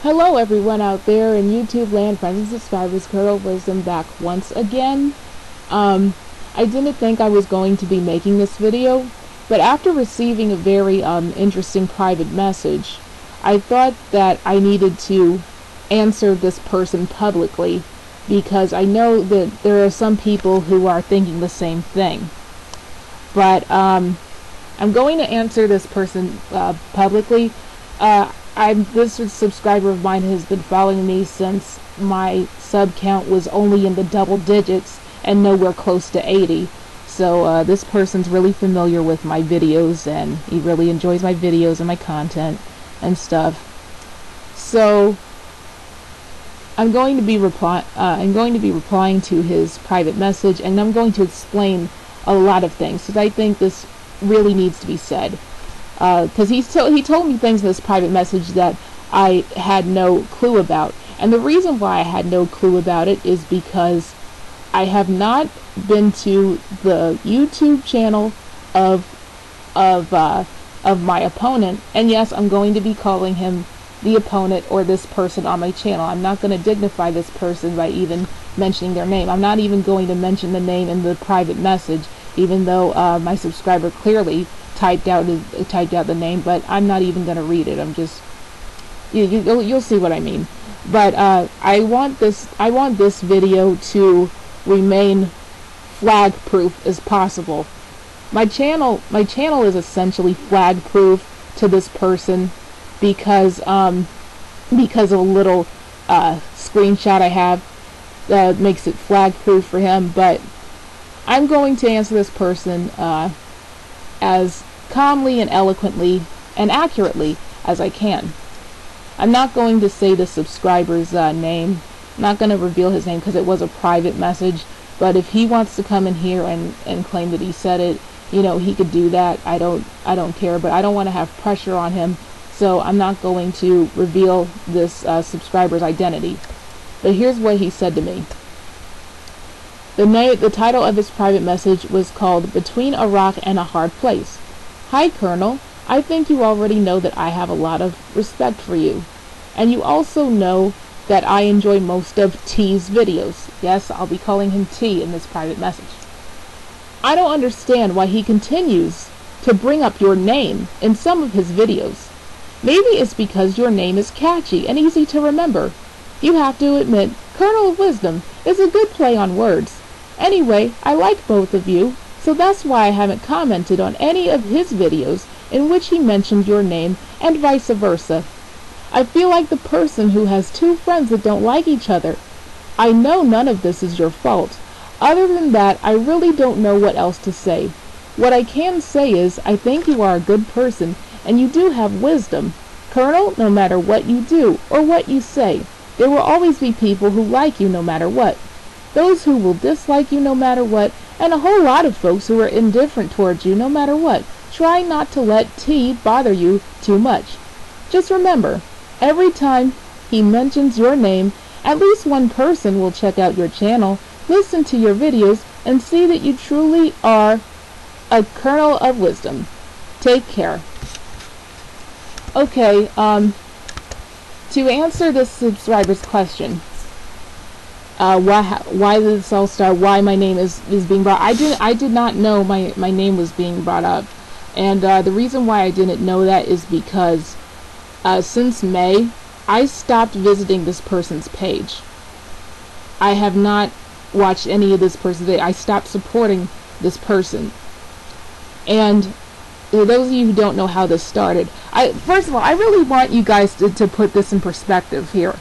Hello everyone out there in YouTube land, friends and subscribers. Colonel Wisdom back once again. I didn't think I was going to be making this video, but after receiving a very interesting private message, I thought that I needed to answer this person publicly, because I know that there are some people who are thinking the same thing. But I'm going to answer this person publicly. This subscriber of mine has been following me since my sub count was only in the double digits and nowhere close to 80. So this person's really familiar with my videos, and he really enjoys my videos and my content and stuff. So I'm going to be replying to his private message, and I'm going to explain a lot of things because I think this really needs to be said. Because he told me things in this private message that I had no clue about, and the reason why I had no clue about it is because I have not been to the YouTube channel of my opponent, and yes, I'm going to be calling him the opponent or this person on my channel. I'm not going to dignify this person by even mentioning their name. I'm not even going to mention the name in the private message, even though my subscriber clearly typed out the name, but I'm not even going to read it. I'm just you'll see what I mean. But I want this video to remain flag proof as possible. My channel is essentially flag proof to this person because of a little screenshot I have that makes it flag proof for him. But I'm going to answer this person as calmly and eloquently and accurately as I can. I'm not going to say the subscriber's name. I'm not going to reveal his name because it was a private message, but if he wants to come in here and claim that he said it, you know, he could do that. I don't care, but I don't want to have pressure on him, so I'm not going to reveal this subscriber's identity. But here's what he said to me. The title of his private message was called "Between a Rock and a Hard Place." Hi, Colonel. I think you already know that I have a lot of respect for you. And you also know that I enjoy most of T's videos. Yes, I'll be calling him T in this private message. I don't understand why he continues to bring up your name in some of his videos. Maybe it's because your name is catchy and easy to remember. You have to admit, Colonel of Wisdom is a good play on words. Anyway, I like both of you, so that's why I haven't commented on any of his videos in which he mentioned your name, and vice versa. I feel like the person who has two friends that don't like each other. I know none of this is your fault. Other than that, I really don't know what else to say. What I can say is, I think you are a good person, and you do have wisdom. Colonel, no matter what you do, or what you say, there will always be people who like you no matter what. Those who will dislike you no matter what, and a whole lot of folks who are indifferent towards you no matter what. Try not to let T bother you too much. Just remember, every time he mentions your name, at least one person will check out your channel, listen to your videos, and see that you truly are a Colonel of Wisdom. Take care. Okay, to answer this subscriber's question, why did this all start? Why my name is being brought? I did not know my name was being brought up, and the reason why I didn't know that is because since May I stopped visiting this person's page. I have not watched any of this person's videos. I stopped supporting this person. And those of you who don't know how this started, first of all, I really want you guys to put this in perspective here.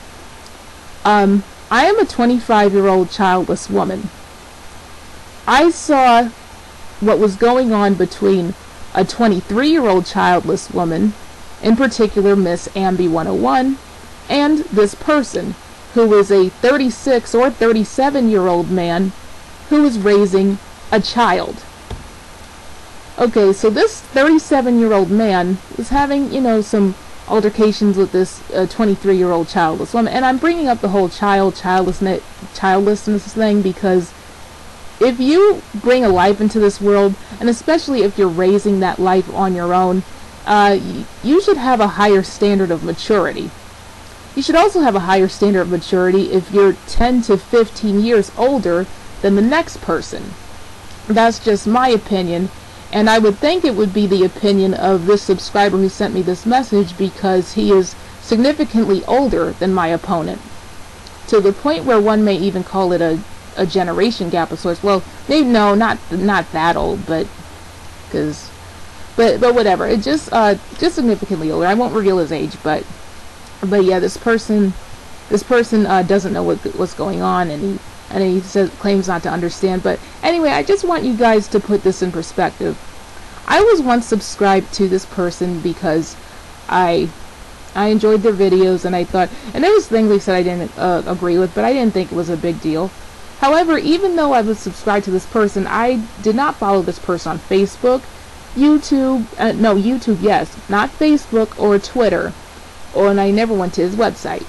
I am a 25-year-old childless woman. I saw what was going on between a 23-year-old childless woman, in particular Miss Ambi 101, and this person, who is a 36 or 37-year-old man who is raising a child. Okay, so this 37-year-old man is having, you know, some altercations with this 23-year-old childless woman. And I'm bringing up the whole childlessness thing because if you bring a life into this world, and especially if you're raising that life on your own, you should have a higher standard of maturity. You should also have a higher standard of maturity if you're 10 to 15 years older than the next person. That's just my opinion, and I would think it would be the opinion of this subscriber who sent me this message, because he is significantly older than my opponent, to the point where one may even call it a generation gap of sorts. Well, maybe no, not that old, but whatever. It just significantly older. I won't reveal his age, but yeah, this person doesn't know what's going on, and he claims not to understand. But anyway, I just want you guys to put this in perspective. I was once subscribed to this person because I enjoyed their videos, and I thought, and there was things they said I didn't agree with, but I didn't think it was a big deal. However, even though I was subscribed to this person, I did not follow this person on Facebook, YouTube, YouTube, yes, not Facebook or Twitter, and I never went to his website.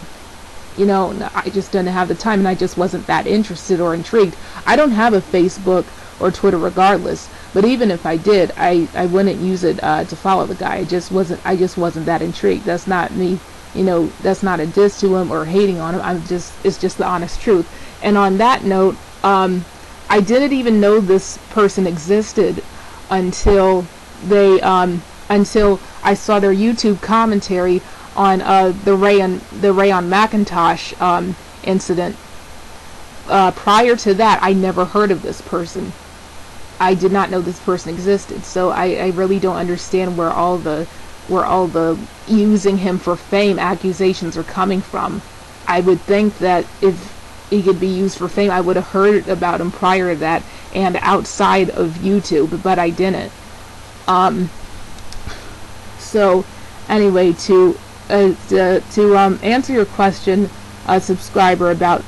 You know, I just didn't have the time, and I just wasn't that interested or intrigued. I don't have a Facebook or Twitter regardless, but even if I did, I wouldn't use it to follow the guy. I just wasn't that intrigued. That's not me, you know, that's not a diss to him or hating on him. It's just the honest truth. And on that note, I didn't even know this person existed until until I saw their YouTube commentary on the Rayon McIntosh incident. Prior to that, I never heard of this person. I did not know this person existed, so I really don't understand where all the using him for fame accusations are coming from. I would think that if he could be used for fame, I would have heard about him prior to that and outside of YouTube, but I didn't. So anyway, to answer your question, subscriber, about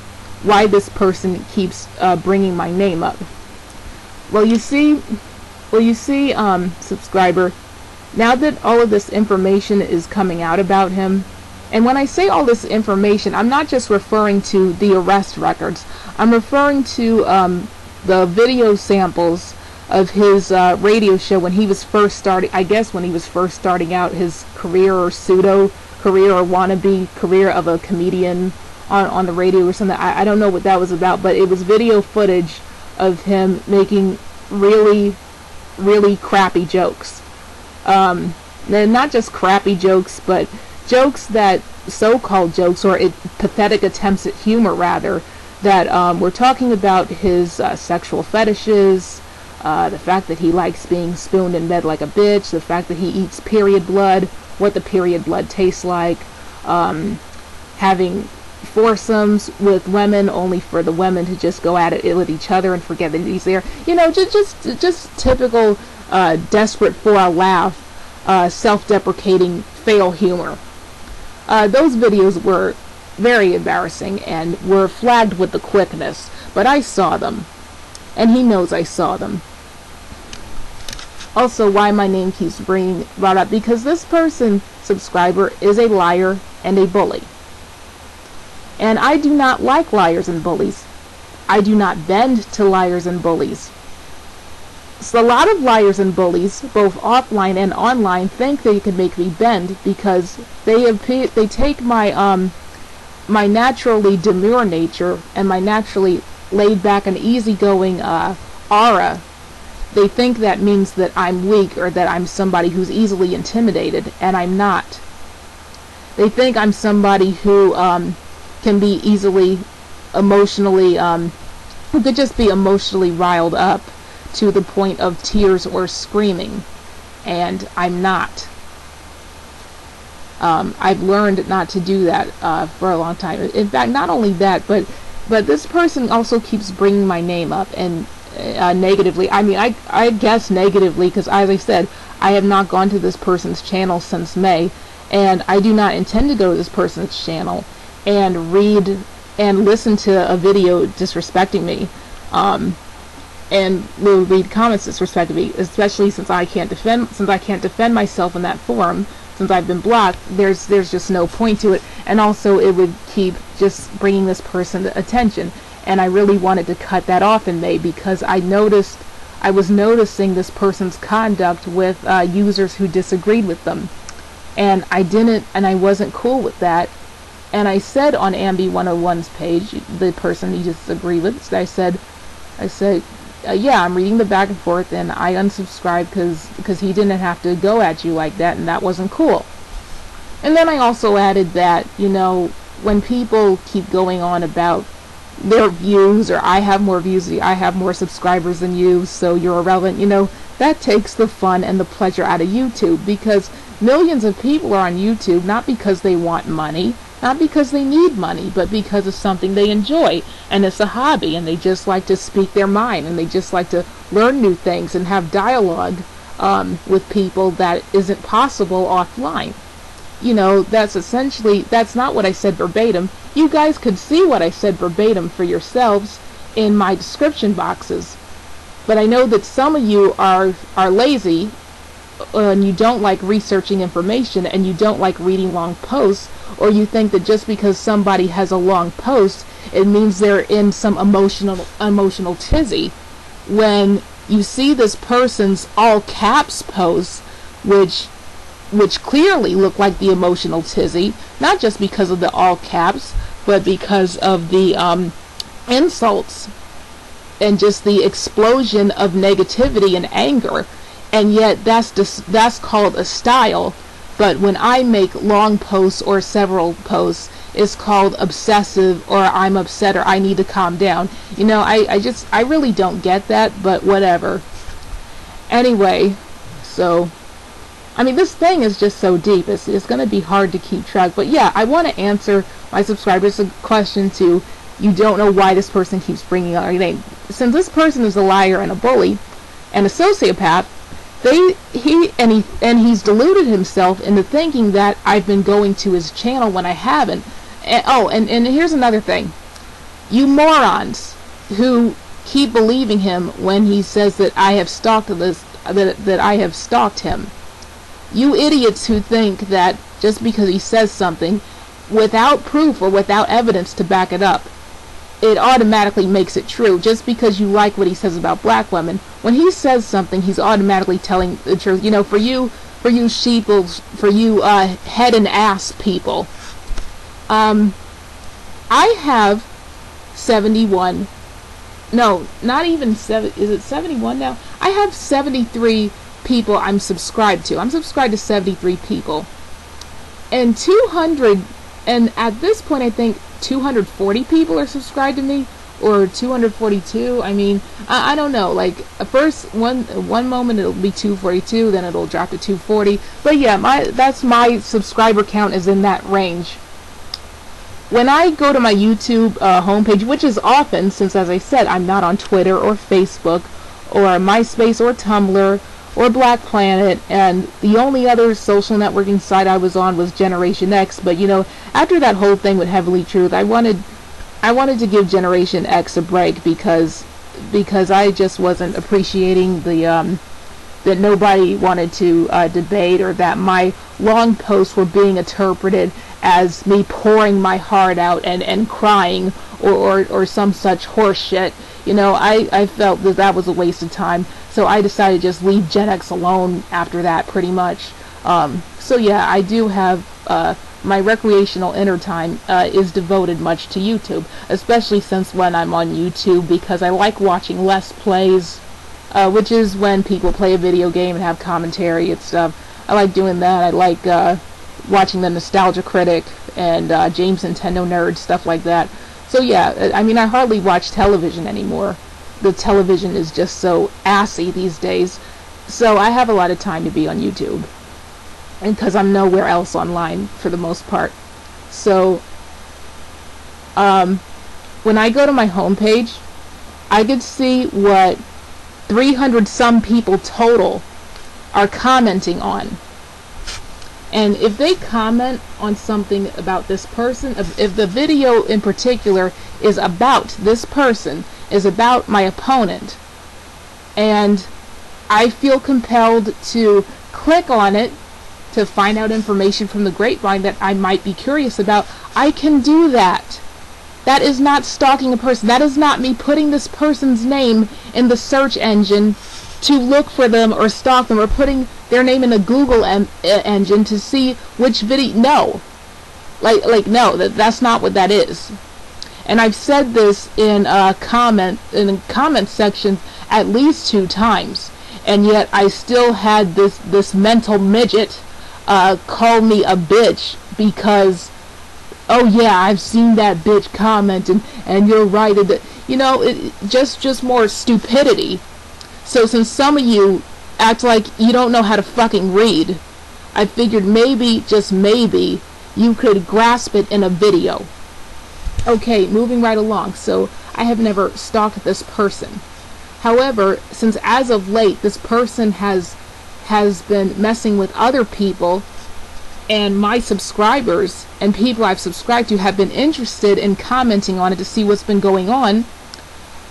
why this person keeps bringing my name up. Well, you see, subscriber, now that all of this information is coming out about him, and when I say all this information, I'm not just referring to the arrest records. I'm referring to the video samples of his radio show when he was first starting, I guess when he was first starting out his career, or pseudo career, or wannabe career of a comedian on the radio or something. I don't know what that was about, but it was video footage of him making really, really crappy jokes. And not just crappy jokes, but jokes that, so-called jokes, or pathetic attempts at humor, rather, that we're talking about his sexual fetishes, the fact that he likes being spooned in bed like a bitch, the fact that he eats period blood, what the period blood tastes like, having foursomes with women only for the women to just go at it with each other and forget that he's there. You know, just typical desperate for a laugh, self-deprecating fail humor. Those videos were very embarrassing and were flagged with the quickness, but I saw them, and he knows I saw them. Also, why my name keeps being brought up, because this person, subscriber, is a liar and a bully. And I do not like liars and bullies. I do not bend to liars and bullies. So a lot of liars and bullies, both offline and online, think they can make me bend because they take my my naturally demure nature and my naturally laid back and easygoing aura. They think that means that I'm weak, or that I'm somebody who's easily intimidated, and I'm not. They think I'm somebody who can be easily emotionally, who could just be emotionally riled up to the point of tears or screaming, and I'm not. I've learned not to do that for a long time. In fact, not only that, but this person also keeps bringing my name up, and negatively. I mean, I guess negatively, because as I said, I have not gone to this person's channel since May, and I do not intend to go to this person's channel and read and listen to a video disrespecting me, and will read comments disrespecting me, especially since I can't defend myself in that forum. Since I've been blocked, there's just no point to it, and also it would keep just bringing this person attention. And I really wanted to cut that off in May, because I was noticing this person's conduct with users who disagreed with them, and I wasn't cool with that. And I said on Ambi 101's page, the person he disagreed with, I said, yeah, I'm reading the back and forth, and I unsubscribed because he didn't have to go at you like that, and that wasn't cool. And then I also added that, you know, when people keep going on about their views, or I have more views, I have more subscribers than you, so you're irrelevant, you know, that takes the fun and the pleasure out of YouTube, because millions of people are on YouTube not because they want money, not because they need money, but because it's something they enjoy, and it's a hobby, and they just like to speak their mind, and they just like to learn new things and have dialogue with people that isn't possible offline. You know, that's not what I said verbatim. You guys could see what I said verbatim for yourselves in my description boxes. But I know that some of you are lazy, and you don't like researching information, and you don't like reading long posts, or you think that just because somebody has a long post, it means they're in some emotional tizzy. When you see this person's all caps posts, which clearly look like the emotional tizzy, not just because of the all caps, but because of the insults and just the explosion of negativity and anger. And yet that's called a style. But when I make long posts or several posts, it's called obsessive, or I'm upset, or I need to calm down. You know, I really don't get that, but whatever. Anyway, so I mean, this thing is just so deep. It's going to be hard to keep track. But yeah, I want to answer my subscribers a question too. You don't know why this person keeps bringing up your name. Since this person is a liar and a bully and a sociopath, he's deluded himself into thinking that I've been going to his channel when I haven't. And here's another thing. You morons who keep believing him when he says that I have stalked that I have stalked him. You idiots who think that just because he says something without proof or without evidence to back it up, it automatically makes it true. Just because you like what he says about black women, when he says something, he's automatically telling the truth. You know, for you sheeples, for you head and ass people, I have 71. No, not even 7. Is it 71 now? I have 73 people I'm subscribed to. I'm subscribed to 73 people. And 200, and at this point I think 240 people are subscribed to me, or 242. I mean, I don't know. Like, first one moment it'll be 242, then it'll drop to 240. But yeah, that's my subscriber count is in that range. When I go to my YouTube homepage, which is often, since as I said, I'm not on Twitter or Facebook or MySpace or Tumblr or Black Planet, and the only other social networking site I was on was Generation X. But you know, after that whole thing with Heavily Truth, I wanted to give Generation X a break because I just wasn't appreciating the that nobody wanted to debate, or that my long posts were being interpreted as me pouring my heart out and crying or some such horse shit. You know, I felt that was a waste of time. So I decided to just leave Gen X alone after that, pretty much. So yeah, I do have my recreational inner time is devoted much to YouTube, especially since when I'm on YouTube, because I like watching Let's Plays, which is when people play a video game and have commentary and stuff. I like doing that. I like watching the Nostalgia Critic and James Nintendo Nerd, stuff like that. So yeah, I mean, I hardly watch television anymore. The television is just so assy these days. So I have a lot of time to be on YouTube, and because I'm nowhere else online for the most part. So when I go to my homepage, I could see what 300 some people total are commenting on. And if they comment on something about this person, if the video in particular is about this person, is about my opponent, and I feel compelled to click on it to find out information from the grapevine that I might be curious about, I can do that. That is not stalking a person. That is not me putting this person's name in the search engine to look for them or stalk them, or putting their name in a Google engine to see which video. No. Like no, that's not what that is. And I've said this in comment sections at least 2 times, and yet I still had this mental midget call me a bitch because, oh yeah, I've seen that bitch comment, and you're right, you know, just more stupidity. So since some of you act like you don't know how to fucking read, I figured maybe, just maybe, you could grasp it in a video. Okay, moving right along. So I have never stalked this person. However, since as of late this person has been messing with other people, and my subscribers and people I've subscribed to have been interested in commenting on it to see what's been going on,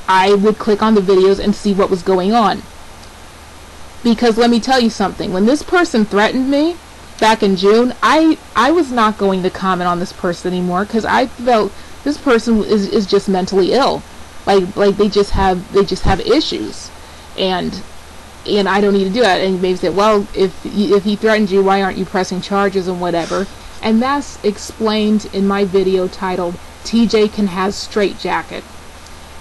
I would click on the videos and see what was going on. Because let me tell you something, when this person threatened me back in June, I was not going to comment on this person anymore, because I felt this person is just mentally ill. Like they just have issues, and I don't need to do that. And maybe say, well, if he threatened you, why aren't you pressing charges and whatever? And that's explained in my video titled TJ Can Has Straitjacket.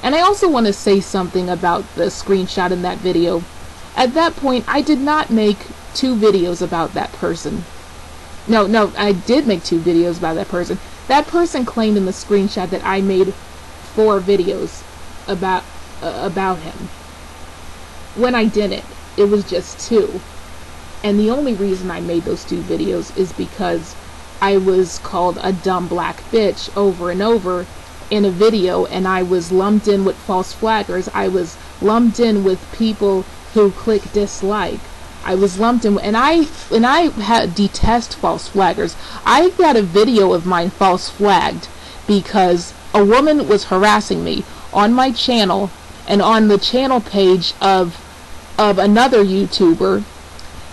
And I also want to say something about the screenshot in that video. At that point, I did not make 2 videos about that person. No, I did make 2 videos about that person. That person claimed in the screenshot that I made 4 videos about him, when I didn't. It was just 2. And the only reason I made those 2 videos is because I was called a dumb black bitch over and over in a video, and I was lumped in with false flaggers. I was lumped in with people who click dislike. I was lumped in, and I detest false flaggers. I got a video of mine false flagged because a woman was harassing me on my channel and on the channel page of another YouTuber,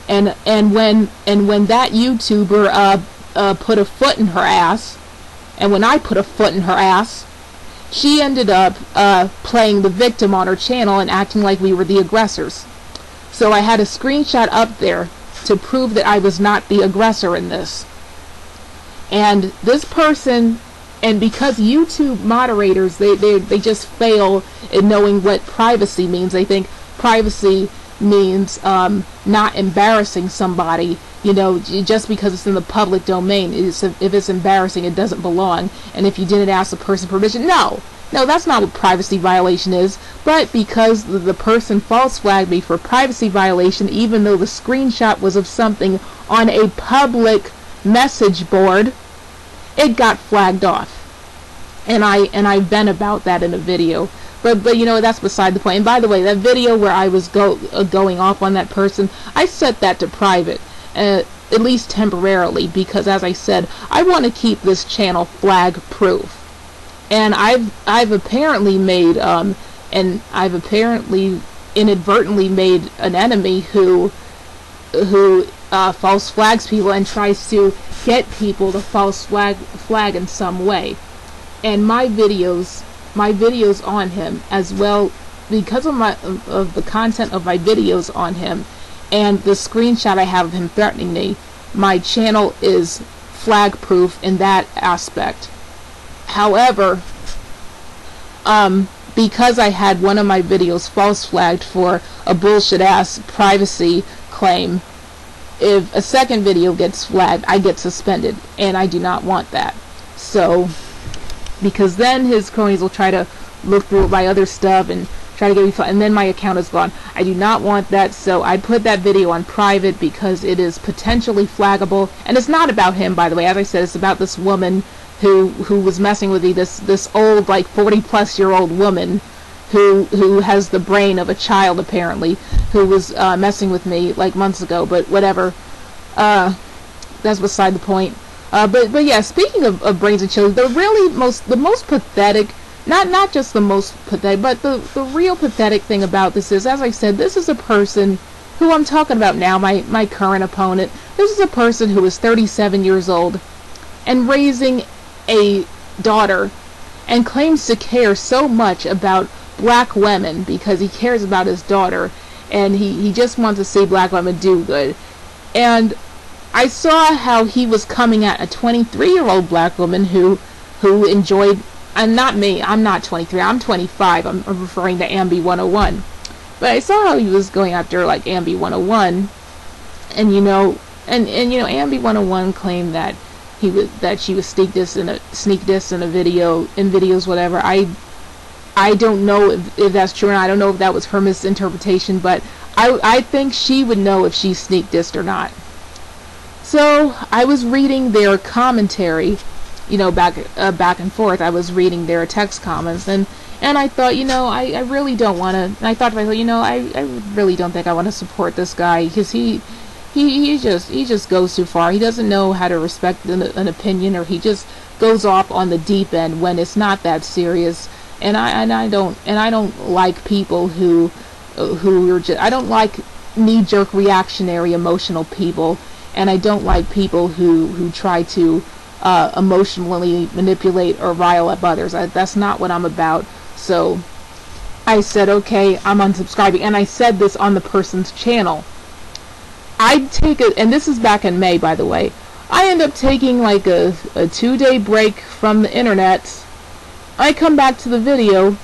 and when that YouTuber put a foot in her ass, and when I put a foot in her ass, she ended up playing the victim on her channel and acting like we were the aggressors. So I had a screenshot up there to prove that I was not the aggressor in this. And this person, and because YouTube moderators, they just fail in knowing what privacy means. They think privacy means not embarrassing somebody, you know, just because it's in the public domain. If it's embarrassing, it doesn't belong. And if you didn't ask the person permission, no, that's not what privacy violation is. But because the person false flagged me for privacy violation, even though the screenshot was of something on a public message board, it got flagged off. And I vent about that in a video. But you know, that's beside the point. And by the way, that video where I was going off on that person, I set that to private, at least temporarily, because as I said, I want to keep this channel flag proof. And I've apparently made inadvertently made an enemy who false flags people and tries to get people to false flag in some way. And my videos on him as well, because of the content of my videos on him and the screenshot I have of him threatening me, my channel is flag proof in that aspect. However, because I had one of my videos false flagged for a bullshit ass privacy claim, if a second video gets flagged, I get suspended, and I do not want that. So, because then his cronies will try to look through my other stuff and try to get me flagged, and then my account is gone. I do not want that, so I put that video on private because it is potentially flaggable. And it's not about him, by the way. As I said, it's about this woman who was messing with me, this old, like 40-plus-year-old woman who has the brain of a child, apparently, who was messing with me like months ago. But whatever, that's beside the point. But yeah, speaking of brains of children, the most pathetic, not just the most pathetic, but the real pathetic thing about this is, as I said, this is a person who I'm talking about now, my current opponent. This is a person who is 37 years old and raising a daughter, and claims to care so much about black women because he cares about his daughter, and he just wants to see black women do good. And I saw how he was coming at a 23-year-old black woman who enjoyed, and not me, I'm not 23, I'm 25, I'm referring to Ambi 101. But I saw how he was going after like Ambi 101, and you know, Ambi 101 claimed that she was sneak dissed in a video, in videos, whatever. I don't know if that's true, and I don't know if that was her misinterpretation, but I think she would know if she sneak dissed or not. So I was reading their commentary, you know, back and forth. I was reading their text comments, and I thought, you know, I really don't want to. I thought to myself, you know, I really don't think I want to support this guy, because he just goes too far. He doesn't know how to respect an opinion, or he just goes off on the deep end when it's not that serious. And I don't like people who are just, I don't like knee-jerk reactionary emotional people, and I don't like people who try to emotionally manipulate or rile up others. That's not what I'm about. So I said, okay, I'm unsubscribing, and I said this on the person's channel. I'd take it, and this is back in May, by the way. I end up taking like a 2-day break from the internet. I come back to the video.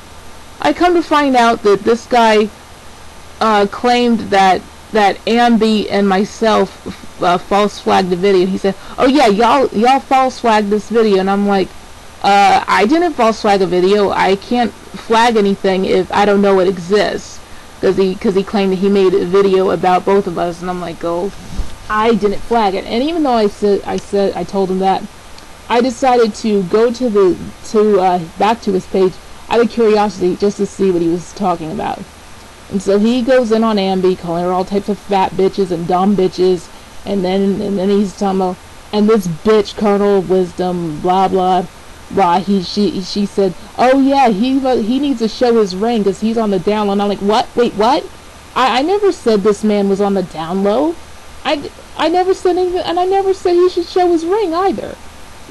I come to find out that this guy claimed that Ambi and myself false flagged the video. He said, "Oh yeah, y'all false flagged this video," and I'm like, I didn't false flag a video. I can't flag anything if I don't know it exists, because he claimed that he made a video about both of us, and I'm like, oh, I didn't flag it. And even though I told him that, I decided to go back to his page out of curiosity, just to see what he was talking about. And so he goes in on Ambi, calling her all types of fat bitches and dumb bitches, and then he's talking about, and this bitch, kernel of wisdom, blah blah blah. She said, oh yeah, he needs to show his ring because he's on the down low. And I'm like, what? Wait, what? I never said this man was on the down low. I never said anything, and I never said he should show his ring either.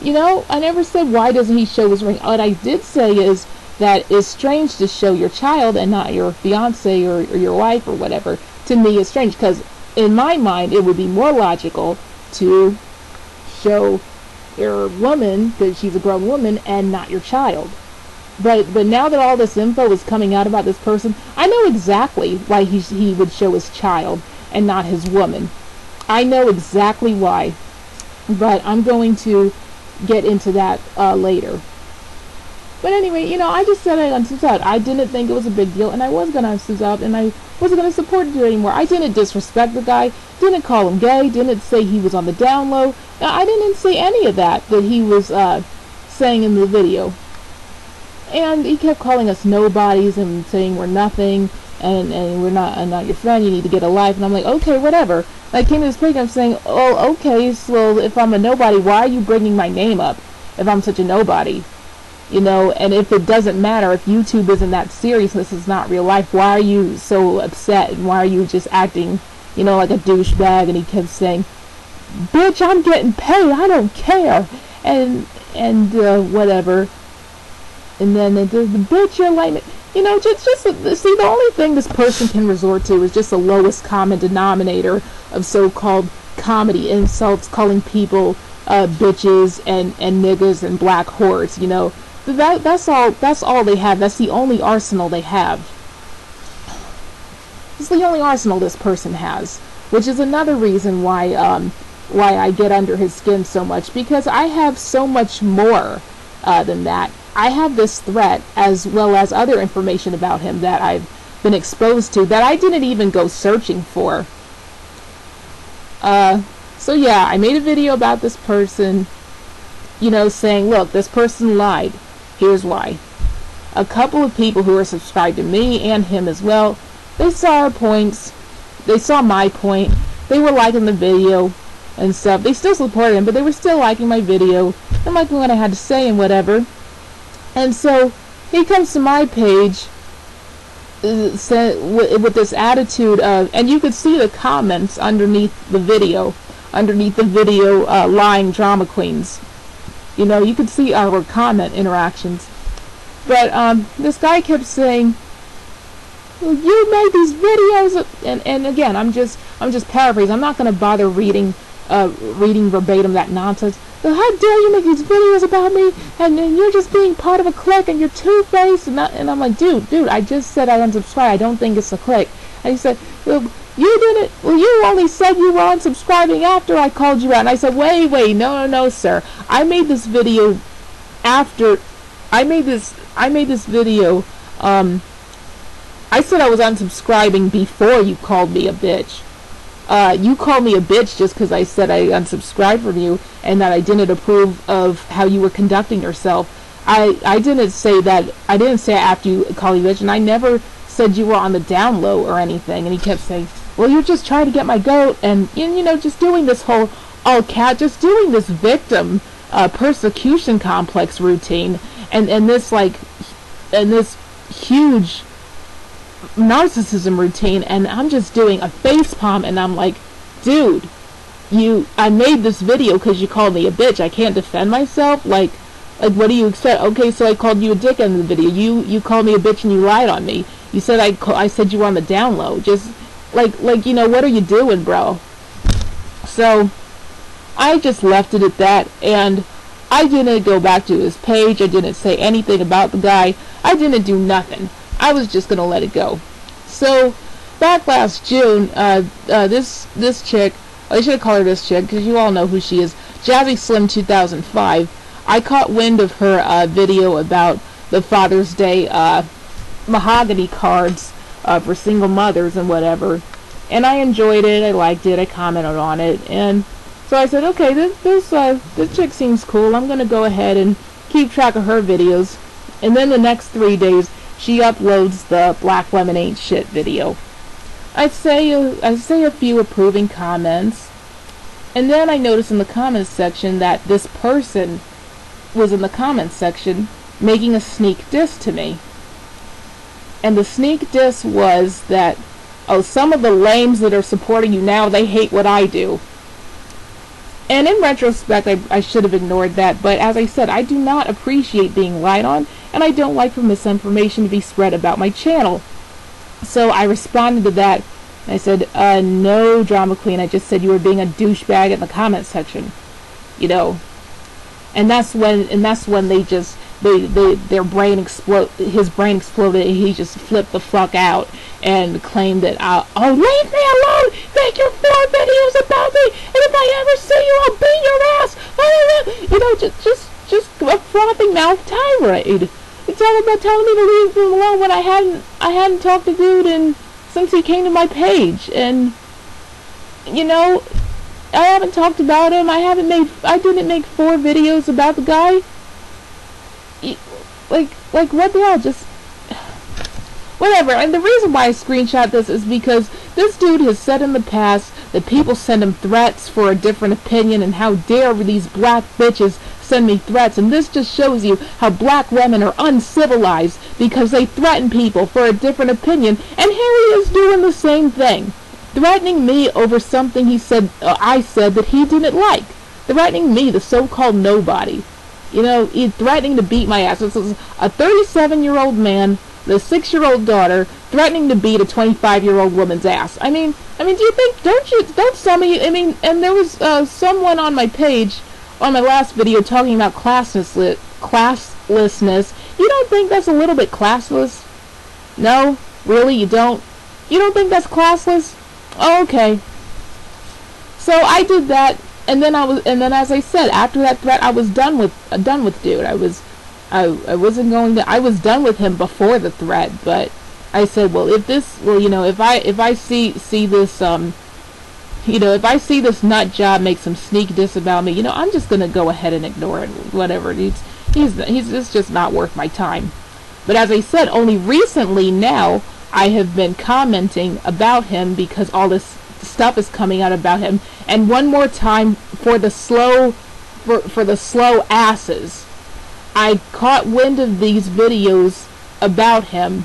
You know, I never said, why doesn't he show his ring? What I did say is that it's strange to show your child and not your fiance or your wife or whatever. To me, it's strange, because in my mind, it would be more logical to show your woman, because she's a grown woman, and not your child. But now that all this info is coming out about this person, I know exactly why he would show his child and not his woman. I know exactly why. But I'm going to get into that later. But anyway, you know, I just said I unsubscribed. I didn't think it was a big deal, and I was going to unsubscribe, and I wasn't going to support it anymore. I didn't disrespect the guy, didn't call him gay, didn't say he was on the down low. I didn't say any of that he was saying in the video. And he kept calling us nobodies and saying we're nothing, and we're not, I'm not your friend, you need to get a life. And I'm like, okay, whatever. And I came to this page, I'm saying, oh, okay, so if I'm a nobody, why are you bringing my name up if I'm such a nobody? You know, and if it doesn't matter, if YouTube isn't that serious, this is not real life, why are you so upset, and why are you just acting, you know, like a douchebag? And he kept saying, bitch, I'm getting paid, I don't care, and whatever. And then the bitch, you're like, you know, just see, the only thing this person can resort to is just the lowest common denominator of so-called comedy insults, calling people bitches and niggas and black whores. You know, that's all they have. That's the only arsenal they have. It's the only arsenal this person has, which is another reason why I get under his skin so much, because I have so much more than that. I have this threat, as well as other information about him that I've been exposed to that I didn't even go searching for. So yeah, I made a video about this person, you know, saying, look, this person lied. Here's why. A couple of people who are subscribed to me and him as well, they saw our points, they saw my point, they were liking the video and stuff. They still supported him, but they were still liking my video and liking what I had to say and whatever. And so he comes to my page with this attitude of, and you could see the comments underneath the video, lying drama queens. You know, you could see our comment interactions. But this guy kept saying, well, you made these videos, and again, I'm just paraphrasing. I'm not going to bother reading reading verbatim that nonsense. How dare you make these videos about me, and you're just being part of a clique, and you're two-faced, and I'm like, dude, I just said I unsubscribed. I don't think it's a clique. And he said, well, you didn't. Well, you only said you were unsubscribing after I called you out. And I said, wait, no, sir. I made this video after. I made this video. I said I was unsubscribing before you called me a bitch. You called me a bitch just because I said I unsubscribed from you and that I didn't approve of how you were conducting yourself. I didn't say that. I didn't say after you called me a bitch, and I never said you were on the down low or anything. And he kept saying, well, you're just trying to get my goat, and just doing this whole just doing this victim persecution complex routine, and this huge narcissism routine, and I'm just doing a face palm, and I'm like, dude, I made this video because you called me a bitch. I can't defend myself. Like what do you expect? Okay, so I called you a dick in the video. You called me a bitch and you lied on me. You said I said you were on the down low. Just like what are you doing, bro? So I just left it at that, and I didn't go back to his page. I didn't say anything about the guy. I didn't do nothing. I was just gonna let it go. So back last June, this chick, I should call her this chick because you all know who she is, Jazzy Slim 2005. I caught wind of her video about the Father's Day mahogany cards for single mothers and whatever, and I enjoyed it. I liked it. I commented on it, and so I said, okay, this chick seems cool. I'm gonna go ahead and keep track of her videos. And then the next 3 days, she uploads the Black Women Ain't Shit video. I say a few approving comments, and then I notice in the comments section that this person was in the comments section making a sneak diss to me. And the sneak diss was that, oh, some of the lames that are supporting you now, they hate what I do. And in retrospect, I should have ignored that, but as I said, I do not appreciate being lied on, and I don't like for misinformation to be spread about my channel. So I responded to that. I said, no, drama queen. I just said you were being a douchebag in the comment section, And that's when their brain explode. His brain exploded. And he just flipped the fuck out and claimed that, oh, leave me alone. Make your 4 videos about me, and if I ever see you, I'll beat your ass. Just a frothing mouth tirade. It's all about telling me to leave him alone when I hadn't talked to dude since he came to my page, and I haven't talked about him. I didn't make 4 videos about the guy. Like what the hell? Just whatever. And the reason why I screenshot this is because this dude has said in the past that people send him threats for a different opinion, and how dare these black bitches send me threats. And this just shows you how black women are uncivilized because they threaten people for a different opinion. And here he is doing the same thing, threatening me over something I said that he didn't like, threatening me, the so-called nobody. He's threatening to beat my ass. This is a 37-year-old man, the 6-year-old daughter, threatening to beat a 25-year-old woman's ass. I mean, do you think? Don't some of you? I mean, and there was someone on my page on my last video talking about classlessness. You don't think that's a little bit classless? No, really, you don't. You don't think that's classless? Oh, okay. So I did that. And then as I said, after that threat, I was done with dude. I was done with him before the threat, but I said, well, if I see this if I see this nut job make some sneak diss about me, I'm just gonna go ahead and ignore it. Whatever. It's just not worth my time. But as I said, only recently now I have been commenting about him because all this stuff is coming out about him. And one more time for the slow asses, I caught wind of these videos about him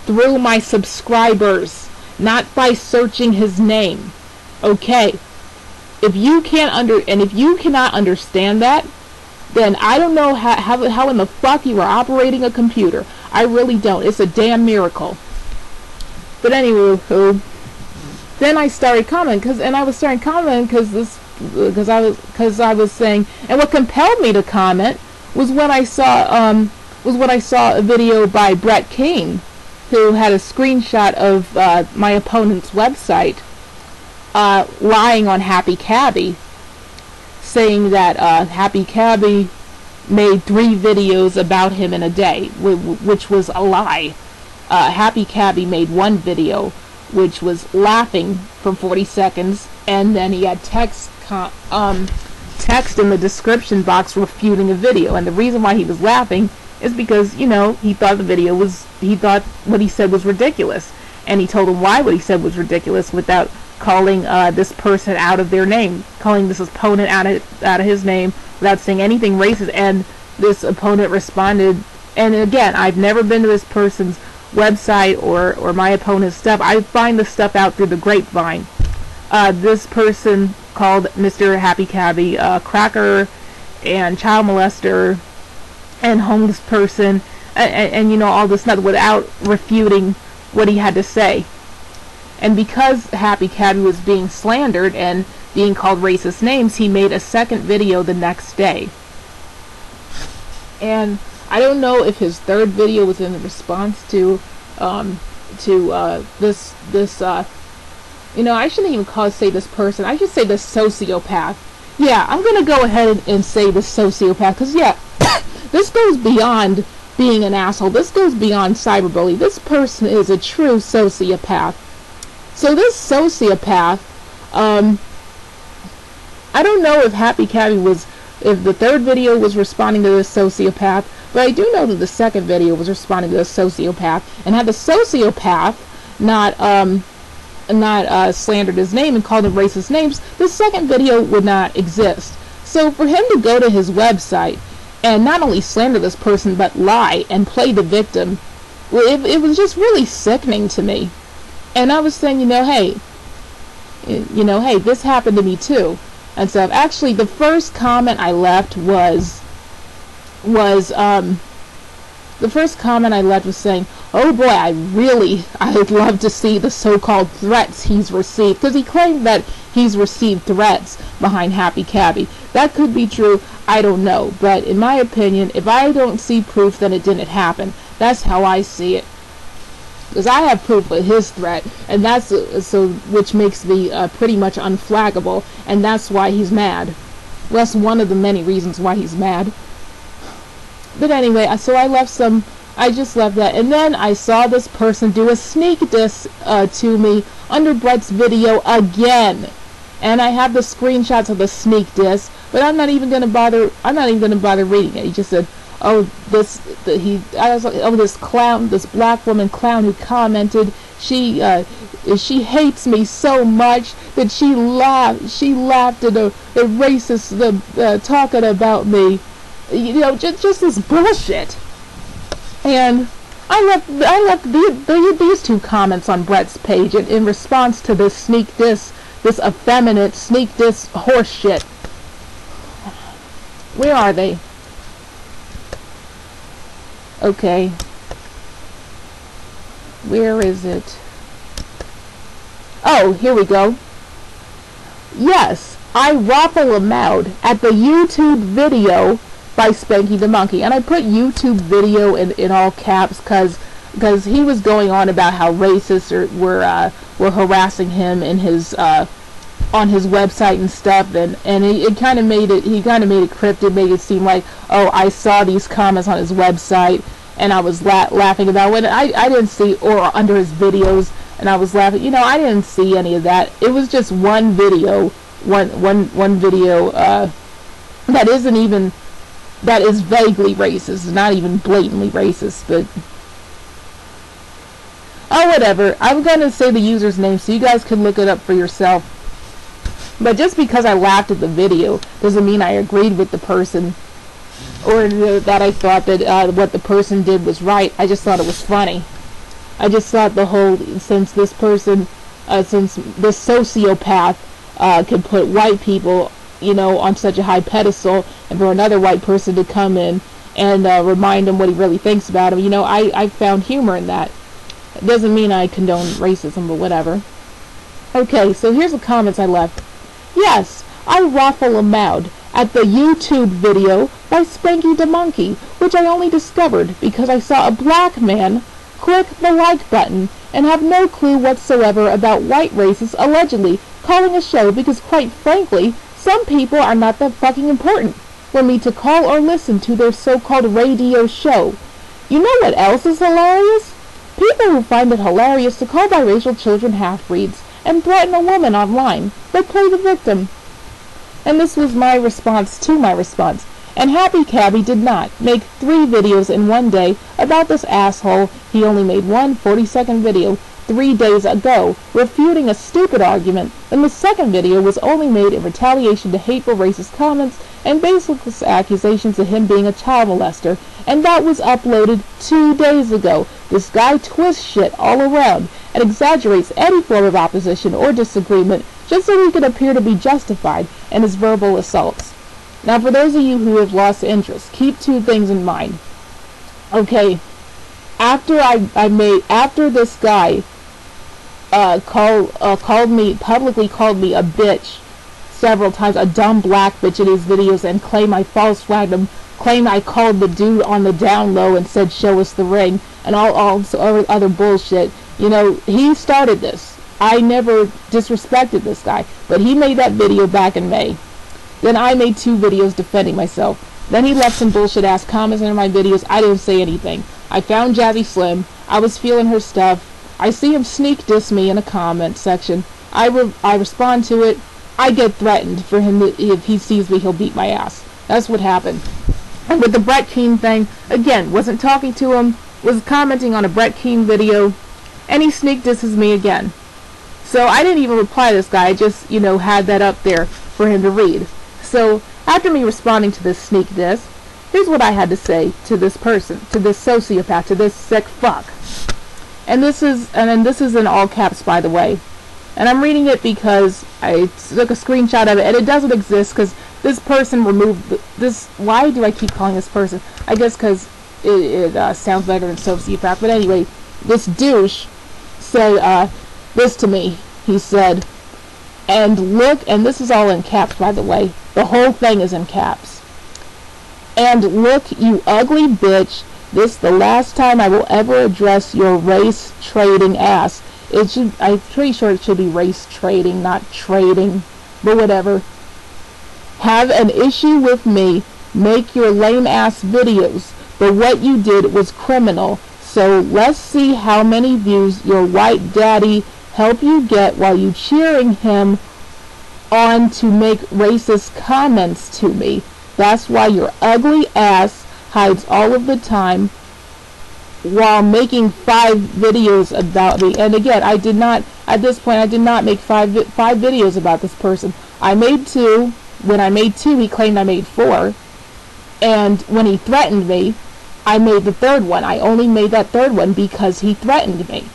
through my subscribers, not by searching his name. Okay, if you cannot understand that, then I don't know how in the fuck you are operating a computer. I really don't. It's a damn miracle. But anyway, then I started commenting because this because I was saying, and what compelled me to comment was when I saw a video by Brett King, who had a screenshot of my opponent's website, lying on Happy Cabby, saying that Happy Cabby made 3 videos about him in a day, which was a lie. Happy Cabby made 1 video, which was laughing for 40 seconds, and then he had text in the description box refuting a video. And the reason why he was laughing is because, you know, he thought what he said was ridiculous, and he told him why what he said was ridiculous without calling this person out of their name, calling this opponent out of his name, without saying anything racist. And this opponent responded, and again, I've never been to this person's website or my opponent's stuff. I find the stuff out through the grapevine. This person called Mr. Happy Cabby cracker and child molester and homeless person, and you know, all this stuff, without refuting what he had to say. And because Happy Cabby was being slandered and being called racist names, he made a second video the next day. And I don't know if his third video was in response to this you know, I shouldn't even say this person. I should say the sociopath. Yeah, I'm gonna go ahead and say the sociopath, because yeah, this goes beyond being an asshole. This goes beyond cyberbullying. This person is a true sociopath. So this sociopath, I don't know if Happy Cabby if the third video was responding to this sociopath, but I do know that the second video was responding to this sociopath. And had the sociopath not slandered his name and called him racist names, this second video would not exist. So for him to go to his website and not only slander this person but lie and play the victim, it was just really sickening to me. And I was saying, hey, this happened to me too. And so actually the first comment I left was saying, oh boy, I'd love to see the so-called threats he's received, because he claimed that he's received threats behind Happy Cabby. That could be true, I don't know, but in my opinion, if I don't see proof, then it didn't happen. That's how I see it, because I have proof of his threat, and that's which makes me pretty much unflaggable, and that's why he's mad. Well, that's one of the many reasons why he's mad. But anyway, so I just left that, and then I saw this person do a sneak diss to me under Brett's video again, and I have the screenshots of the sneak diss, but I'm not even gonna bother reading it. He just said, this clown, this black woman clown who commented, she hates me so much that she laughed at a racist talking about me. Just this bullshit. And I left these 2 comments on Brett's page in response to this sneak diss, this effeminate sneak diss horse shit. Where are they? Okay. Where is it? Oh, here we go. Yes, I waffle aloud at the YouTube video by Spanky the Monkey, and I put YouTube video in all caps because he was going on about how racists were harassing him in his on his website and stuff, and he kind of made it cryptic, made it seem like, oh, I saw these comments on his website and I was laughing about it. I didn't see, or under his videos, and I was laughing. I didn't see any of that. It was just one video, one video that is vaguely racist, not even blatantly racist, but oh, whatever. I'm gonna say the user's name so you guys can look it up for yourself. But just because I laughed at the video doesn't mean I agreed with the person, or that I thought that what the person did was right. I just thought it was funny. I just thought since this sociopath could put white people, on such a high pedestal, and for another white person to come in and remind him what he really thinks about him, I found humor in that. It doesn't mean I condone racism, but whatever. Okay, so here's the comments I left. Yes, I raffle a mound at the YouTube video by Spanky the Monkey, which I only discovered because I saw a black man click the like button and have no clue whatsoever about white racists allegedly calling a show because, quite frankly, some people are not that fucking important for me to call or listen to their so-called radio show. You know what else is hilarious? People who find it hilarious to call biracial children half-breeds and threaten a woman online, but play the victim. And this was my response to my response. And Happy Cabby did not make 3 videos in one day about this asshole. He only made one 40-second video 3 days ago, refuting a stupid argument, and the second video was only made in retaliation to hateful racist comments and baseless accusations of him being a child molester, and that was uploaded 2 days ago. This guy twists shit all around and exaggerates any form of opposition or disagreement just so he can appear to be justified in his verbal assaults. Now, for those of you who have lost interest, keep 2 things in mind. Okay, after this guy publicly called me a bitch several times, a dumb black bitch in his videos, and claimed I false flagged him, claimed I called the dude on the down low and said show us the ring, and all other bullshit. You know, he started this. I never disrespected this guy, but he made that video back in May. Then I made 2 videos defending myself. Then he left some bullshit ass comments under my videos. I didn't say anything. I found Jazzy Slim. I was feeling her stuff. I see him sneak diss me in a comment section. I respond to it. I get threatened for him if he sees me, he'll beat my ass. That's what happened. And with the Brett Keane thing, again, wasn't talking to him, was commenting on a Brett Keane video, and he sneak disses me again. So I didn't even reply to this guy. I just, had that up there for him to read. So after me responding to this sneak diss, here's what I had to say to this person, to this sociopath, to this sick fuck. And this is in all caps, by the way. And I'm reading it because I took a screenshot of it, and it doesn't exist because this person removed this. Why do I keep calling this person? I guess because it sounds better than sociopath. But anyway, this douche said this to me. He said, and look, and this is all in caps, by the way. The whole thing is in caps. And look, you ugly bitch, this the last time I will ever address your race trading ass. I'm pretty sure it should be race trading, not trading, but whatever. Have an issue with me, make your lame ass videos, but what you did was criminal. So let's see how many views your white daddy help you get while you cheering him on to make racist comments to me. That's why your ugly ass hides all of the time while making 5 videos about me. And again, I did not, at this point, I did not make 5 videos about this person. I made 2. When I made 2, he claimed I made 4. And when he threatened me, I made the 3rd one. I only made that 3rd one because he threatened me.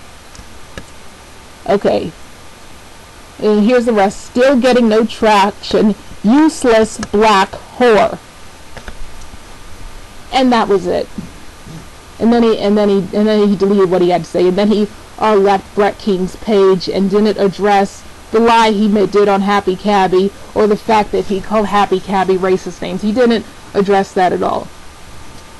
Okay. And here's the rest. Still getting no traction. Useless black whore. And that was it. And then he deleted what he had to say. And then he left Brett King's page and didn't address the lie he did on Happy Cabby, or the fact that he called Happy Cabby racist names. He didn't address that at all.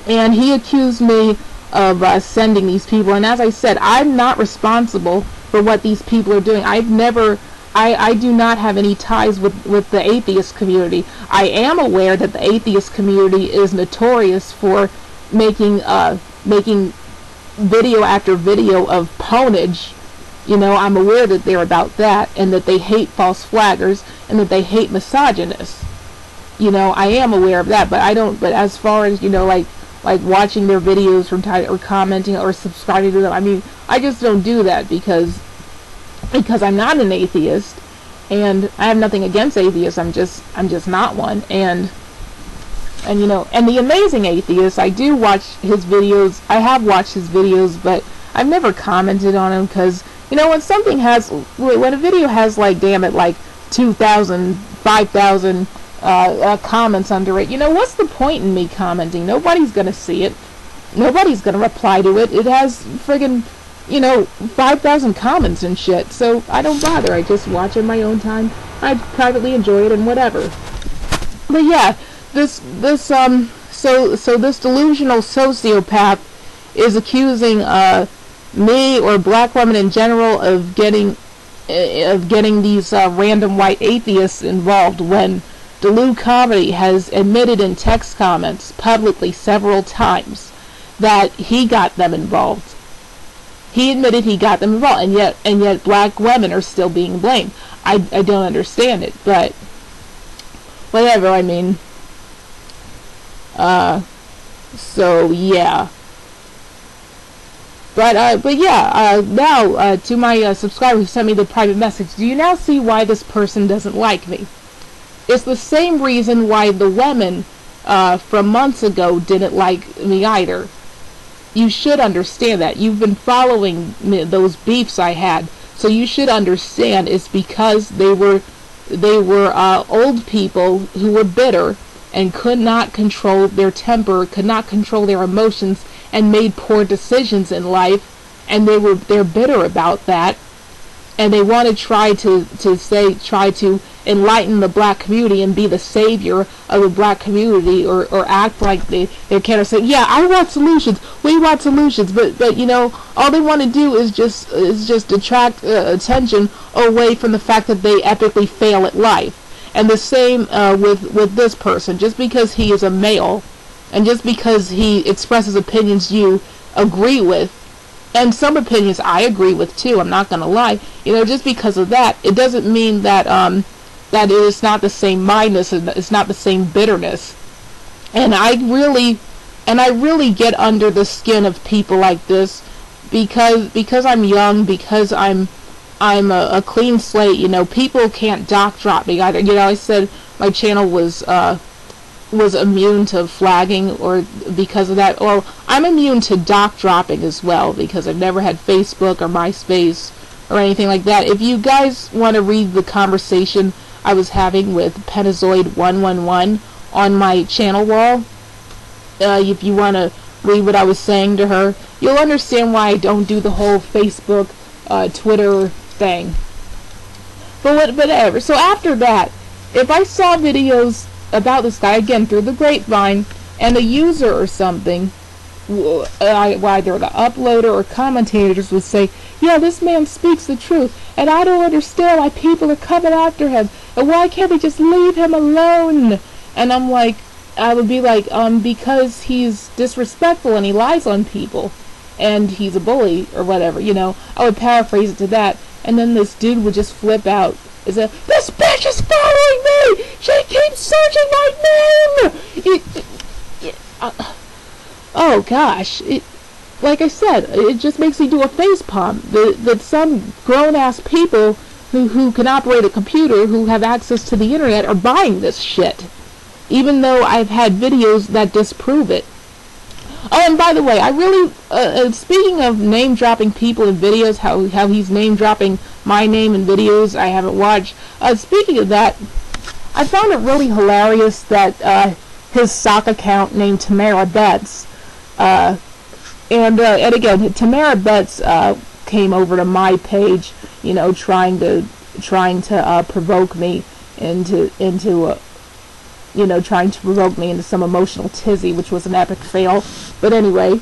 And he accused me of sending these people. And as I said, I'm not responsible for what these people are doing. I do not have any ties with the atheist community. I am aware that the atheist community is notorious for making video after video of ponage. I'm aware that they're about that, and that they hate false flaggers, and that they hate misogynists. I am aware of that, but as far as, like watching their videos from time, or commenting, or subscribing to them, I just don't do that because I'm not an atheist, and I have nothing against atheists. I'm just not one. And the Amazing Atheist, I do watch his videos. I have watched his videos, but I've never commented on him because, when a video has, like, damn it, like 2,000, 5,000 comments under it, what's the point in me commenting? Nobody's gonna see it. Nobody's gonna reply to it. It has friggin', 5,000 comments and shit. So I don't bother. I just watch in my own time. I privately enjoy it and whatever. But yeah, so this delusional sociopath is accusing me or black women in general of getting these random white atheists involved, when Delu Comedy has admitted in text comments publicly several times that he got them involved. He admitted he got them involved, and yet black women are still being blamed. I don't understand it, but whatever. I mean, so yeah. But yeah, now to my subscriber who sent me the private message, do you now see why this person doesn't like me? It's the same reason why the women from months ago didn't like me either. You should understand that. You've been following those beefs I had, so you should understand it's because they were old people who were bitter and could not control their temper, could not control their emotions, and made poor decisions in life, and they're bitter about that, and they want to try to enlighten the black community and be the savior of the black community, or act like they can, or say, yeah, I want solutions, we want solutions, but you know, all they want to do is just detract attention away from the fact that they epically fail at life. And the same with this person. Just because he is a male, and just because he expresses opinions you agree with, and some opinions I agree with too, I'm not gonna lie, you know, just because of that, it doesn't mean that that it is not the same mindness, and it's not the same bitterness. And I really get under the skin of people like this, because I'm young, because I'm a clean slate. You know, people can't dock drop me either. You know, I said my channel was immune to flagging, or because of that. Well, I'm immune to dock dropping as well, because I've never had Facebook or MySpace or anything like that. If you guys want to read the conversation I was having with Penizoid111 on my channel wall, if you want to read what I was saying to her, you'll understand why I don't do the whole Facebook, Twitter thing. But whatever. So after that, if I saw videos about this guy, again, through the grapevine, and a user or something, either the uploader or commentators would say, yeah, this man speaks the truth, and I don't understand why people are coming after him, and why can't they just leave him alone? And I'm like, I would be like, because he's disrespectful and he lies on people, and he's a bully, or whatever, you know. I would paraphrase it to that, and then this dude would just flip out. Is that this bitch is following me? She keeps searching my name! Oh gosh, like I said, it just makes me do a facepalm that some grown-ass people who can operate a computer, who have access to the internet, are buying this shit, even though I've had videos that disprove it. Oh, and by the way, I really, speaking of name-dropping people in videos, how he's name-dropping my name in videos I haven't watched, speaking of that, I found it really hilarious that his sock account named Tamara Betts, and again, Tamara Betts came over to my page, you know, trying to provoke me into you know, trying to provoke me into some emotional tizzy, which was an epic fail. But anyway,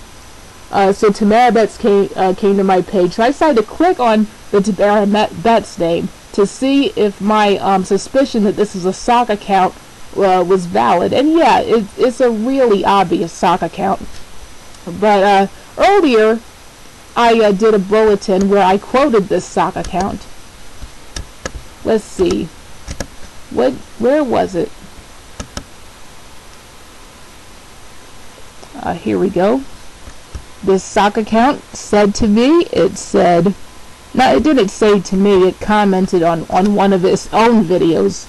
so Tamara Betts came to my page, so I decided to click on the Tamara Betts name to see if my suspicion that this is a sock account was valid. And yeah, it's a really obvious sock account. But earlier, I did a bulletin where I quoted this sock account. Let's see. Where was it? Here we go. This sock account said to me, it said, no, it didn't say to me, it commented on one of its own videos.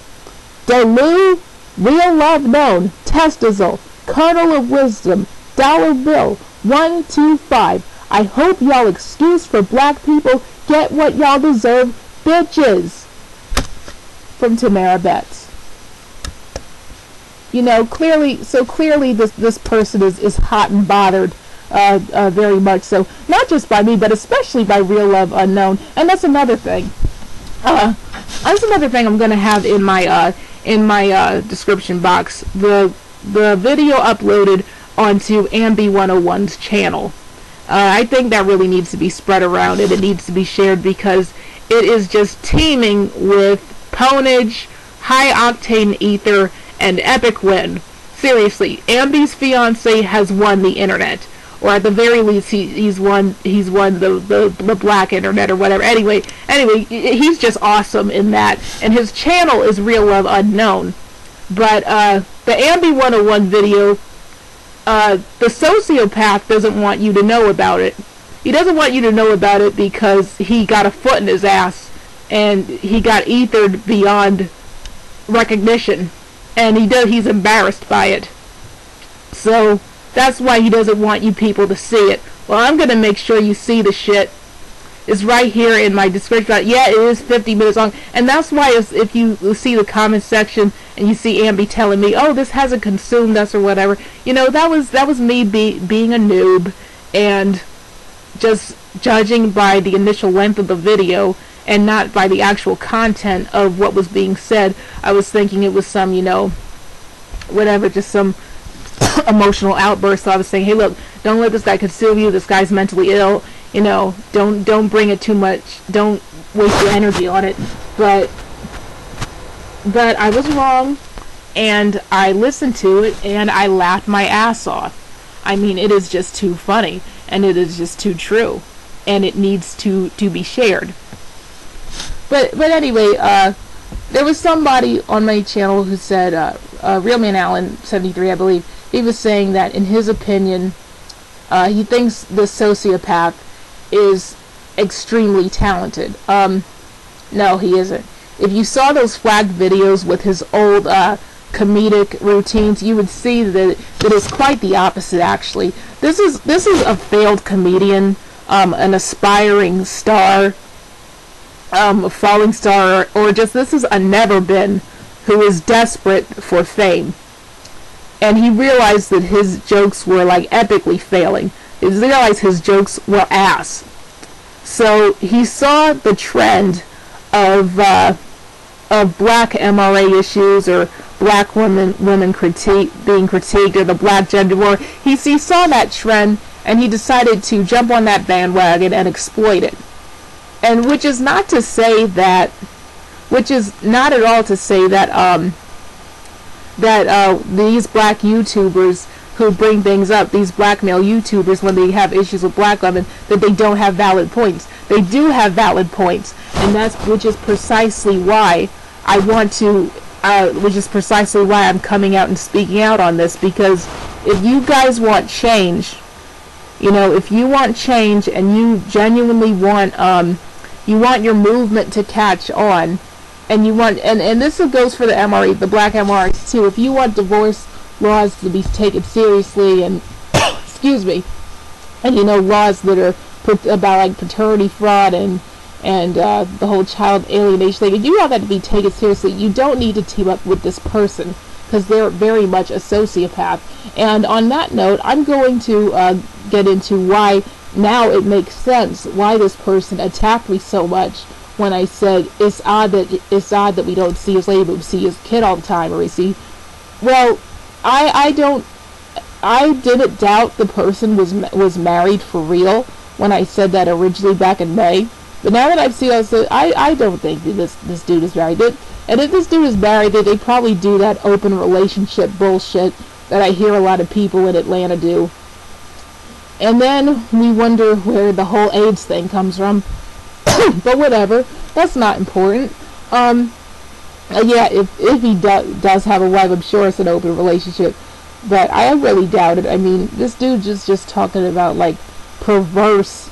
Delu, RealLoveUnknown, Testizel, Kernel of Wisdom, Dollar Bill, 125. I hope y'all excuse for black people get what y'all deserve, bitches. From Tamara Betts. You know, clearly this person is hot and bothered, very much so. Not just by me, but especially by RealLoveUnknown. And that's another thing. That's another thing I'm gonna have in my description box. The video uploaded onto Ambi 101's channel. I think that really needs to be spread around, and it needs to be shared, because it is just teeming with ponage, high octane ether, and epic win. Seriously, Ambi's fiance has won the internet, or at the very least, he's won the black internet or whatever. Anyway, he's just awesome in that, and his channel is RealLoveUnknown. But the Ambi 101 video, the sociopath doesn't want you to know about it. He doesn't want you to know about it because he got a foot in his ass, and he got ethered beyond recognition, and he's embarrassed by it. So that's why he doesn't want you people to see it. Well, I'm gonna make sure you see the shit. It's right here in my description. Yeah, it is 50 minutes long, and that's why if you see the comment section and you see Ambi telling me, "Oh, this hasn't consumed us" or whatever, you know, that was me being a noob and just judging by the initial length of the video and not by the actual content of what was being said. I was thinking it was some, you know, whatever, just some emotional outburst. So I was saying, hey, look, don't let this guy consume you. This guy's mentally ill. You know, don't bring it too much. Don't waste your energy on it. But I was wrong, and I listened to it, and I laughed my ass off. I mean, it is just too funny, and it is just too true, and it needs to be shared. But anyway, there was somebody on my channel who said, Realman Allen 73, I believe, he was saying that in his opinion, he thinks the sociopath is extremely talented. No, he isn't. If you saw those flagged videos with his old comedic routines, you would see that it is quite the opposite. Actually, this is a failed comedian, an aspiring star, a falling star, or just this is a never been who is desperate for fame. And he realized that his jokes were like epically failing. He realized his jokes were ass. So he saw the trend of black MRA issues, or black women being critiqued, or the black gender war. He saw that trend, and he decided to jump on that bandwagon and exploit it. And which is not to say that, which is not at all to say that these black YouTubers who bring things up, these black male YouTubers, when they have issues with black women, that they don't have valid points. They do have valid points, and which is precisely why I want to, which is precisely why I'm coming out and speaking out on this, because if you guys want change, you know, if you want change and you genuinely want, you want your movement to catch on, and you want, and this goes for the MRE, the black MREs too. If you want divorce laws to be taken seriously, and excuse me, and you know, laws that are about like paternity fraud and the whole child alienation thing, if you want that to be taken seriously, you don't need to team up with this person, because they're very much a sociopath. And on that note, I'm going to get into why now it makes sense why this person attacked me so much when I said it's odd that we don't see his lady, but we see his kid all the time, or we see. Well, I didn't doubt the person was married for real when I said that originally back in May. But now that I've seen it, I don't think that this dude is married. And if this dude is married, they probably do that open relationship bullshit that I hear a lot of people in Atlanta do. And then we wonder where the whole AIDS thing comes from. But whatever, that's not important. Yeah, if he does have a wife, I'm sure it's an open relationship. But I really doubt it. I mean, this dude just talking about like perverse,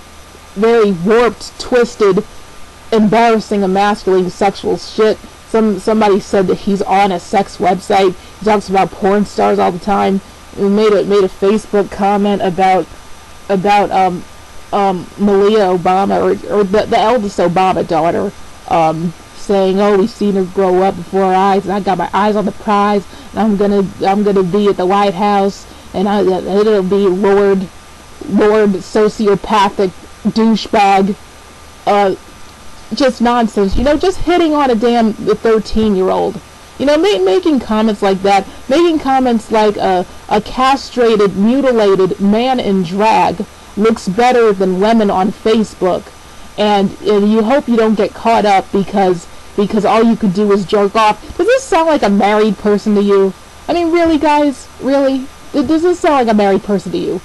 very warped, twisted, embarrassing, emasculating sexual shit. Somebody said that he's on a sex website. He talks about porn stars all the time. He made a Facebook comment about Malia Obama, or the eldest Obama daughter, saying, "Oh, we've seen her grow up before our eyes, and I got my eyes on the prize, and I'm gonna be at the White House, and it'll be Lord sociopathic douchebag." just nonsense, you know, just hitting on a damn 13-year-old. You know, making comments like that, making comments like a castrated, mutilated man in drag looks better than women on Facebook, and you hope you don't get caught up because all you could do is jerk off. Does this sound like a married person to you? I mean, really, guys? Really? Does this sound like a married person to you?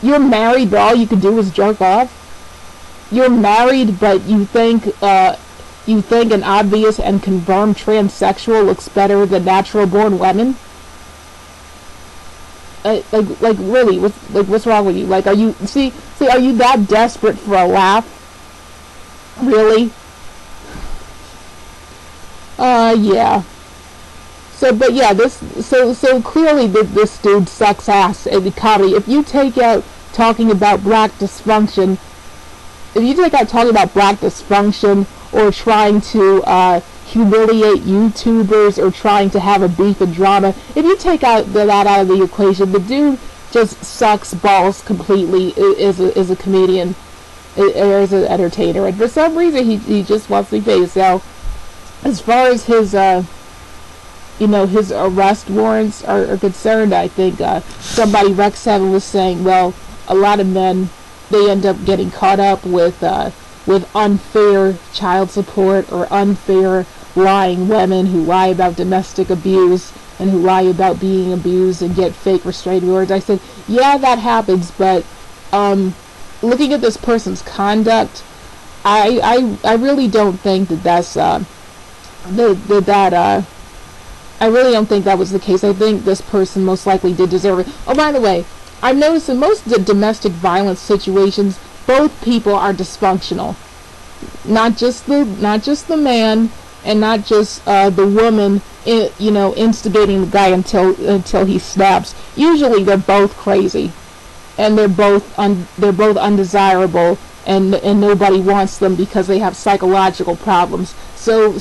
You're married, but all you could do is jerk off? You're married, but you think an obvious and confirmed transsexual looks better than natural-born women? Like really, what's wrong with you? Like, are you that desperate for a laugh? Really? Yeah. So clearly this dude sucks ass in the comedy. If you take out talking about black dysfunction, or trying to humiliate YouTubers, or trying to have a beef and drama, if you take that out of the equation, the dude just sucks balls completely as a comedian, or as an entertainer, and for some reason he just wants to be famous. Now, as far as his his arrest warrants are concerned, I think somebody, Rex7, was saying, well, a lot of men, they end up getting caught up with unfair child support, or unfair lying women who lie about domestic abuse and who lie about being abused and get fake restraining orders. I said, yeah, that happens, but looking at this person's conduct, I really don't think that's I really don't think that was the case. I think this person most likely did deserve it. Oh, by the way, I've noticed in most domestic violence situations, both people are dysfunctional. Not just the man, and not just the woman, instigating the guy until he snaps. Usually they're both crazy, and they're both undesirable, and nobody wants them because they have psychological problems. So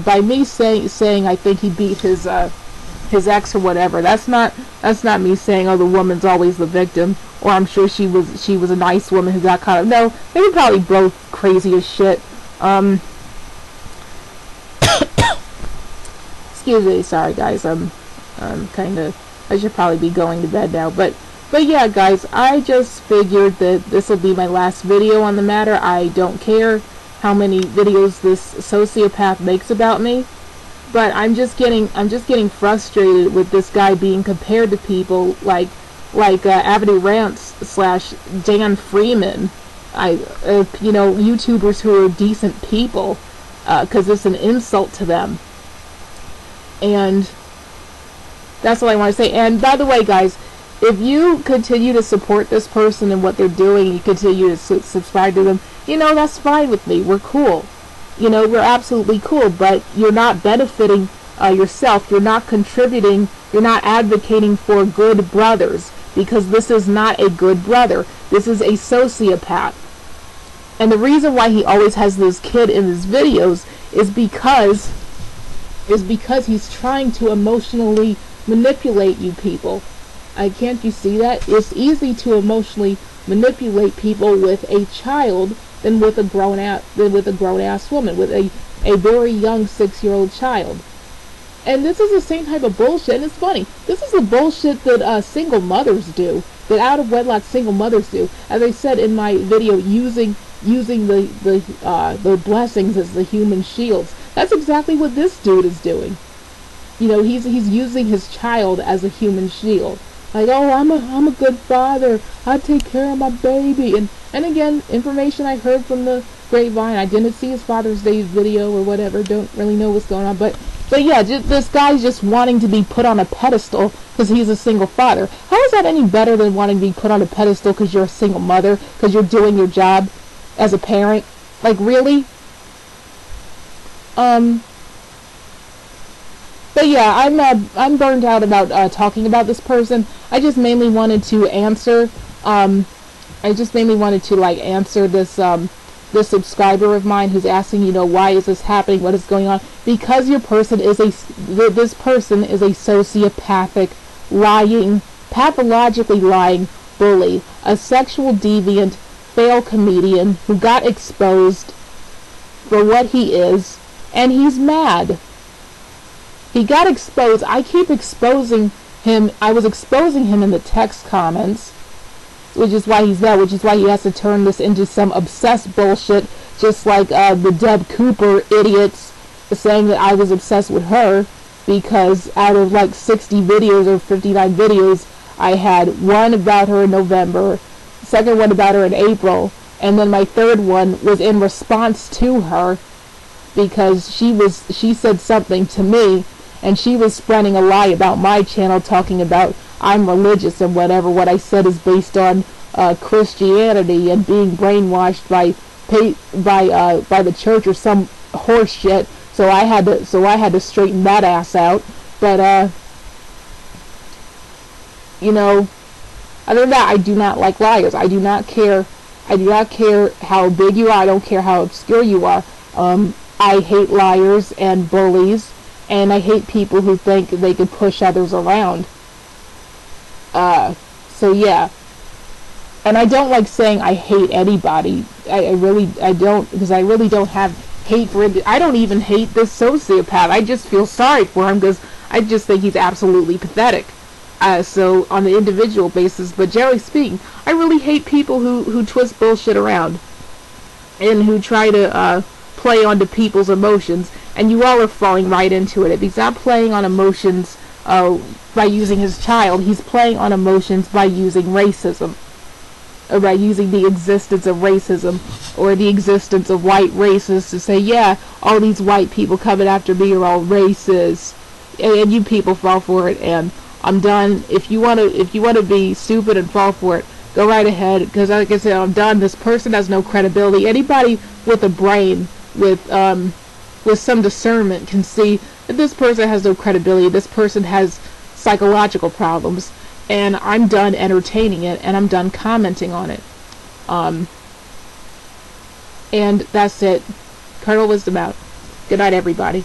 by me saying I think he beat his ex or whatever, that's not me saying, oh, the woman's always the victim, or I'm sure she was a nice woman who got caught up. No, they were probably both crazy as shit. Excuse me, sorry guys, I should probably be going to bed now, but yeah, guys, I just figured that this will be my last video on the matter. I don't care how many videos this sociopath makes about me, but I'm just getting frustrated with this guy being compared to people like Avenue Rants / Dan Freeman, YouTubers who are decent people, because it's an insult to them. And that's all I want to say. And by the way, guys, if you continue to support this person and what they're doing, you continue to subscribe to them, that's fine with me. We're cool. We're absolutely cool, but you're not benefiting yourself. You're not contributing. You're not advocating for good brothers, because this is not a good brother. This is a sociopath. And the reason why he always has this kid in his videos is because he's trying to emotionally manipulate you people. Can't you see that? It's easy to emotionally manipulate people with a child than with a grown-ass woman, with a very young 6-year-old child. And this is the same type of bullshit, and it's funny. This is the bullshit that single mothers do, that out-of-wedlock single mothers do. As I said in my video, using the blessings as the human shields. That's exactly what this dude is doing. He's using his child as a human shield. Like, oh, I'm a good father. I take care of my baby. And again, information I heard from the grapevine. I didn't see his Father's Day video or whatever. Don't really know what's going on. But yeah, this guy's just wanting to be put on a pedestal because he's a single father. How is that any better than wanting to be put on a pedestal because you're a single mother, because you're doing your job as a parent? Like, really? But yeah, I'm burned out about talking about this person. I just mainly wanted to answer. Answer this subscriber of mine who's asking, why is this happening? What is going on? Because this person is a sociopathic, lying, pathologically lying bully, a sexual deviant, failed comedian who got exposed for what he is, and he's mad. He got exposed. I keep exposing him. I was exposing him in the text comments, which is why he's mad, which is why he has to turn this into some obsessed bullshit, just like the Deb Cooper idiots saying that I was obsessed with her, because out of like 60 videos or 59 videos, I had one about her in November, second one about her in April, and then my third one was in response to her, because she said something to me, and she was spreading a lie about my channel, talking about I'm religious and whatever. What I said is based on Christianity and being brainwashed by the church or some horse shit. So I had to straighten that ass out. But you know, other than that, I do not like liars. I do not care how big you are. I don't care how obscure you are. I hate liars and bullies, and I hate people who think they can push others around. So yeah. And I don't like saying I hate anybody. I don't, because I really don't have hate for it. I don't even hate this sociopath. I just feel sorry for him, because I just think he's absolutely pathetic. So on the individual basis, but generally speaking, I really hate people who twist bullshit around and who try to play onto people's emotions, and you all are falling right into it. If he's not playing on emotions by using his child, he's playing on emotions by using racism, or by using the existence of racism or the existence of white racists to say, yeah, all these white people coming after me are all racist, and you people fall for it. And I'm done. If you want to be stupid and fall for it, go right ahead, because like I said, I'm done. This person has no credibility. Anybody with a brain, with some discernment, can see that this person has no credibility. This person has psychological problems, and I'm done entertaining it, and I'm done commenting on it. And that's it. Colonel Wisdom out. Good night, everybody.